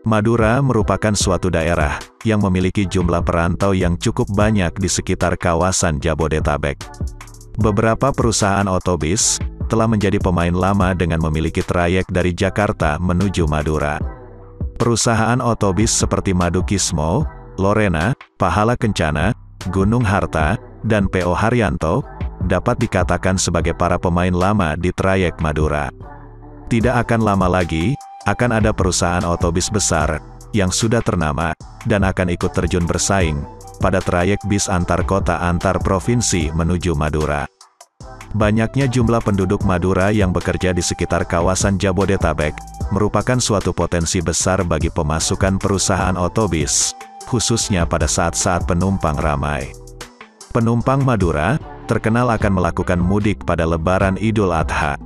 Madura merupakan suatu daerah yang memiliki jumlah perantau yang cukup banyak di sekitar kawasan Jabodetabek. Beberapa perusahaan otobus telah menjadi pemain lama dengan memiliki trayek dari Jakarta menuju Madura. Perusahaan otobus seperti Madukismo, Lorena, Pahala Kencana, Gunung Harta, dan PO Haryanto dapat dikatakan sebagai para pemain lama di trayek Madura. Tidak akan lama lagi, akan ada perusahaan otobus besar yang sudah ternama dan akan ikut terjun bersaing pada trayek bis antar kota antar provinsi menuju Madura. Banyaknya jumlah penduduk Madura yang bekerja di sekitar kawasan Jabodetabek merupakan suatu potensi besar bagi pemasukan perusahaan otobus, khususnya pada saat-saat penumpang ramai. Penumpang Madura terkenal akan melakukan mudik pada Lebaran Idul Adha.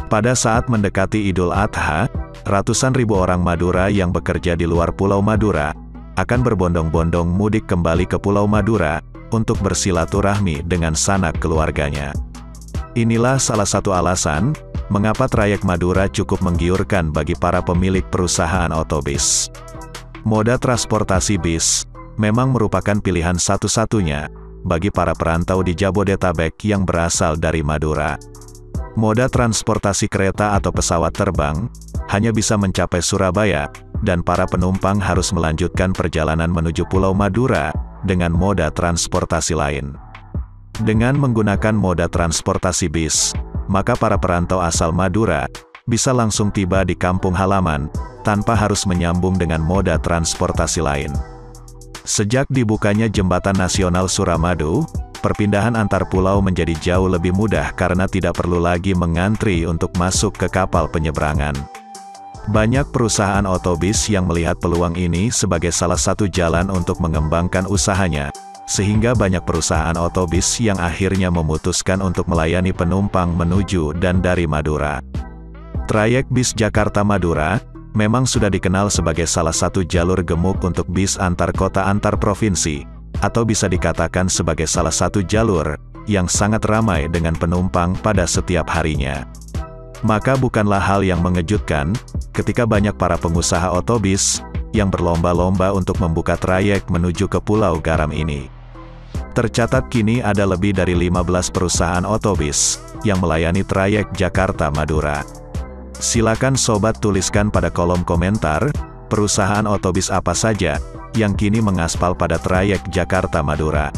Pada saat mendekati Idul Adha, ratusan ribu orang Madura yang bekerja di luar Pulau Madura akan berbondong-bondong mudik kembali ke Pulau Madura untuk bersilaturahmi dengan sanak keluarganya. Inilah salah satu alasan mengapa trayek Madura cukup menggiurkan bagi para pemilik perusahaan otobus. Moda transportasi bis memang merupakan pilihan satu-satunya bagi para perantau di Jabodetabek yang berasal dari Madura. Moda transportasi kereta atau pesawat terbang hanya bisa mencapai Surabaya, dan para penumpang harus melanjutkan perjalanan menuju Pulau Madura dengan moda transportasi lain. Dengan menggunakan moda transportasi bis, maka para perantau asal Madura bisa langsung tiba di kampung halaman tanpa harus menyambung dengan moda transportasi lain. Sejak dibukanya Jembatan Nasional Suramadu, perpindahan antar pulau menjadi jauh lebih mudah karena tidak perlu lagi mengantri untuk masuk ke kapal penyeberangan. Banyak perusahaan otobus yang melihat peluang ini sebagai salah satu jalan untuk mengembangkan usahanya, sehingga banyak perusahaan otobus yang akhirnya memutuskan untuk melayani penumpang menuju dan dari Madura. Trayek bis Jakarta-Madura memang sudah dikenal sebagai salah satu jalur gemuk untuk bis antar kota antar provinsi, atau bisa dikatakan sebagai salah satu jalur yang sangat ramai dengan penumpang pada setiap harinya. Maka bukanlah hal yang mengejutkan ketika banyak para pengusaha otobus yang berlomba-lomba untuk membuka trayek menuju ke Pulau Garam ini. Tercatat kini ada lebih dari 15 perusahaan otobus yang melayani trayek Jakarta-Madura. Silakan sobat tuliskan pada kolom komentar, perusahaan otobus apa saja yang kini mengaspal pada trayek Jakarta-Madura.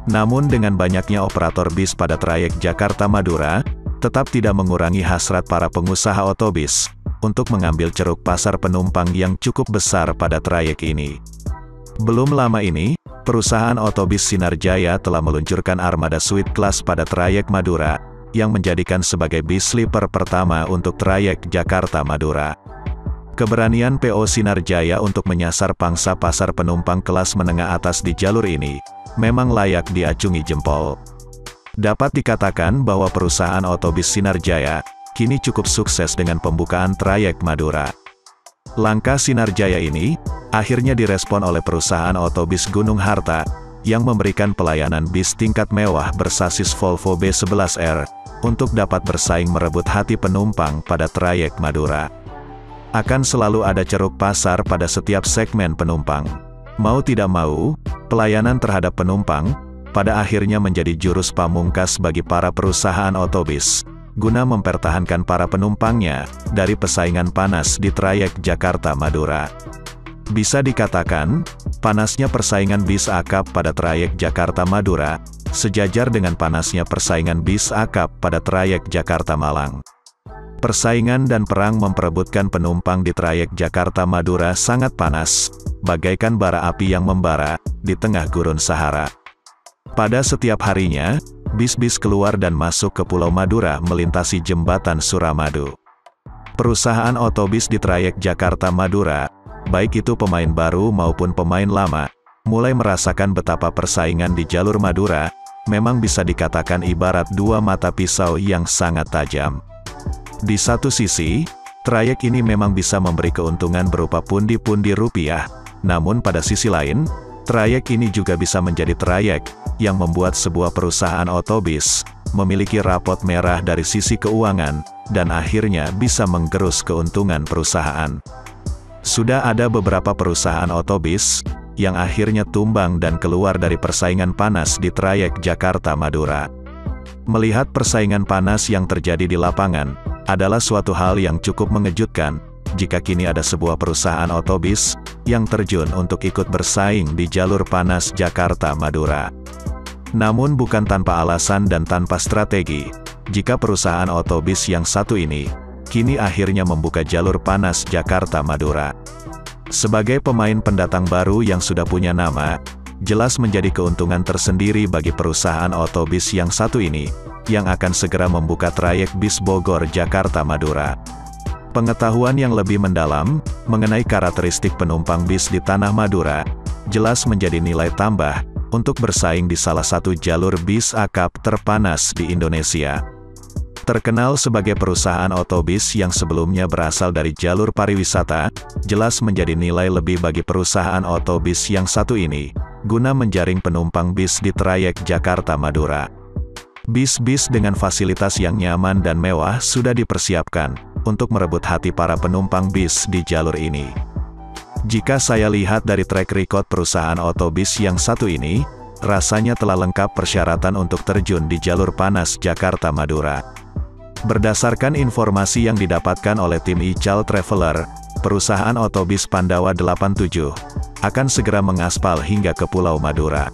Namun dengan banyaknya operator bis pada trayek Jakarta-Madura, tetap tidak mengurangi hasrat para pengusaha otobus untuk mengambil ceruk pasar penumpang yang cukup besar pada trayek ini. Belum lama ini, perusahaan otobus Sinarjaya telah meluncurkan armada suite class pada trayek Madura, yang menjadikan sebagai bis sleeper pertama untuk trayek Jakarta-Madura. Keberanian PO Sinarjaya untuk menyasar pangsa pasar penumpang kelas menengah atas di jalur ini, memang layak diacungi jempol. Dapat dikatakan bahwa perusahaan otobus Sinarjaya, kini cukup sukses dengan pembukaan trayek Madura. Langkah Sinarjaya ini, akhirnya direspon oleh perusahaan otobus Gunung Harta, yang memberikan pelayanan bis tingkat mewah bersasis Volvo B11R, untuk dapat bersaing merebut hati penumpang pada trayek Madura. Akan selalu ada ceruk pasar pada setiap segmen penumpang. Mau tidak mau, pelayanan terhadap penumpang, pada akhirnya menjadi jurus pamungkas bagi para perusahaan otobus, guna mempertahankan para penumpangnya, dari persaingan panas di trayek Jakarta-Madura. Bisa dikatakan, panasnya persaingan bis akap pada trayek Jakarta-Madura, sejajar dengan panasnya persaingan bis akap pada trayek Jakarta-Malang. Persaingan dan perang memperebutkan penumpang di trayek Jakarta-Madura sangat panas, bagaikan bara api yang membara di tengah gurun Sahara. Pada setiap harinya, bis-bis keluar dan masuk ke Pulau Madura melintasi Jembatan Suramadu. Perusahaan otobus di trayek Jakarta-Madura, baik itu pemain baru maupun pemain lama, mulai merasakan betapa persaingan di jalur Madura, memang bisa dikatakan ibarat dua mata pisau yang sangat tajam. Di satu sisi, trayek ini memang bisa memberi keuntungan berupa pundi-pundi rupiah, namun pada sisi lain, trayek ini juga bisa menjadi trayek yang membuat sebuah perusahaan otobus memiliki rapot merah dari sisi keuangan, dan akhirnya bisa menggerus keuntungan perusahaan. Sudah ada beberapa perusahaan otobis yang akhirnya tumbang dan keluar dari persaingan panas di trayek Jakarta-Madura. Melihat persaingan panas yang terjadi di lapangan, adalah suatu hal yang cukup mengejutkan, jika kini ada sebuah perusahaan otobis yang terjun untuk ikut bersaing di jalur panas Jakarta-Madura. Namun bukan tanpa alasan dan tanpa strategi, jika perusahaan otobis yang satu ini, kini akhirnya membuka jalur panas Jakarta-Madura. Sebagai pemain pendatang baru yang sudah punya nama, jelas menjadi keuntungan tersendiri bagi perusahaan otobis yang satu ini, yang akan segera membuka trayek bis Bogor-Jakarta-Madura. Pengetahuan yang lebih mendalam, mengenai karakteristik penumpang bis di Tanah Madura, jelas menjadi nilai tambah, untuk bersaing di salah satu jalur bis akap terpanas di Indonesia. Terkenal sebagai perusahaan otobis yang sebelumnya berasal dari jalur pariwisata, jelas menjadi nilai lebih bagi perusahaan otobis yang satu ini, guna menjaring penumpang bis di trayek Jakarta-Madura. Bis-bis dengan fasilitas yang nyaman dan mewah sudah dipersiapkan, untuk merebut hati para penumpang bis di jalur ini. Jika saya lihat dari track record perusahaan otobis yang satu ini, rasanya telah lengkap persyaratan untuk terjun di jalur panas Jakarta-Madura. Berdasarkan informasi yang didapatkan oleh tim Ical Traveler, perusahaan otobis Pandawa 87 akan segera mengaspal hingga ke Pulau Madura.